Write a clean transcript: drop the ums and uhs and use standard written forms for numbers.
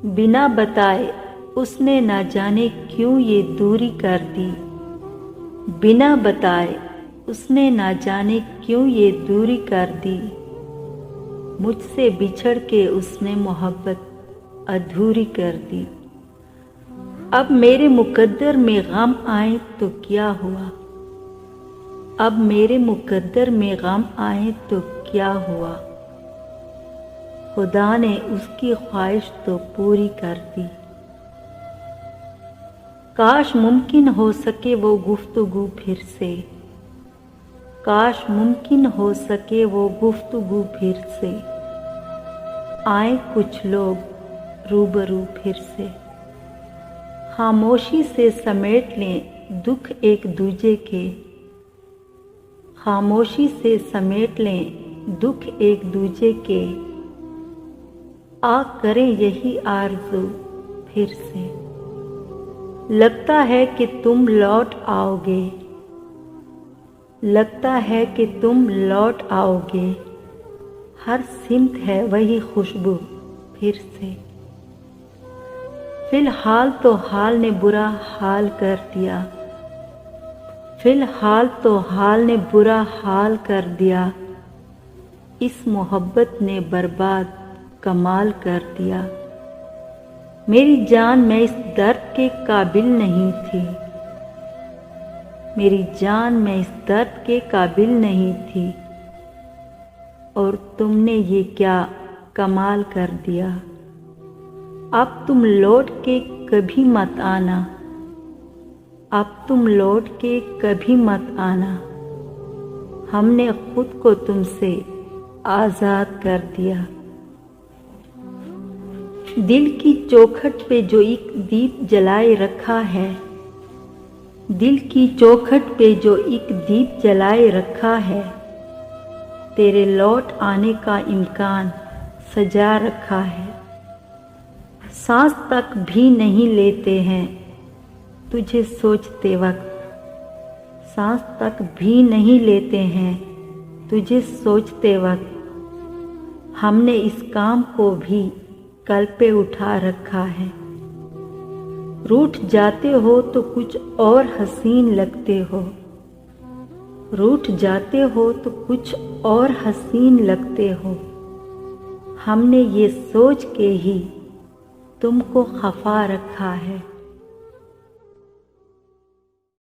बिना बताए उसने ना जाने क्यों ये दूरी कर दी। बिना बताए उसने ना जाने क्यों ये दूरी कर दी। मुझसे बिछड़ के उसने मोहब्बत अधूरी कर दी। अब मेरे मुकद्दर में गम आए तो क्या हुआ। अब मेरे मुकद्दर में गम आए तो क्या हुआ। खुदा ने उसकी ख्वाहिश तो पूरी कर दी। काश मुमकिन हो सके वो गुफ्तगू फिर से। काश मुमकिन हो सके वो गुफ्तगू फिर से। आए कुछ लोग रूबरू फिर से। खामोशी से समेट लें दुख एक दूजे के। खामोशी से समेट लें दुख एक दूजे के। आ करें यही आरज़ू फिर से। लगता है कि तुम लौट आओगे। लगता है कि तुम लौट आओगे। हर सिमत है वही खुशबू फिर से। फिलहाल तो हाल ने बुरा हाल कर दिया। फिलहाल तो हाल ने बुरा हाल कर दिया। इस मोहब्बत ने बर्बाद कमाल कर दिया। मेरी जान मैं इस दर्द के काबिल नहीं थी। मेरी जान मैं इस दर्द के काबिल नहीं थी। और तुमने ये क्या कमाल कर दिया। अब तुम लौट के कभी मत आना। अब तुम लौट के कभी मत आना। हमने खुद को तुमसे आज़ाद कर दिया। दिल की चौखट पे जो एक दीप जलाए रखा है। दिल की चौखट पे जो एक दीप जलाए रखा है। तेरे लौट आने का इम्कान सजा रखा है। सांस तक भी नहीं लेते हैं तुझे सोचते वक्त। सांस तक भी नहीं लेते हैं तुझे सोचते वक्त। हमने इस काम को भी कल पे उठा रखा है। रूठ जाते हो तो कुछ और हसीन लगते हो। रूठ जाते हो तो कुछ और हसीन लगते हो। हमने ये सोच के ही तुमको खफा रखा है।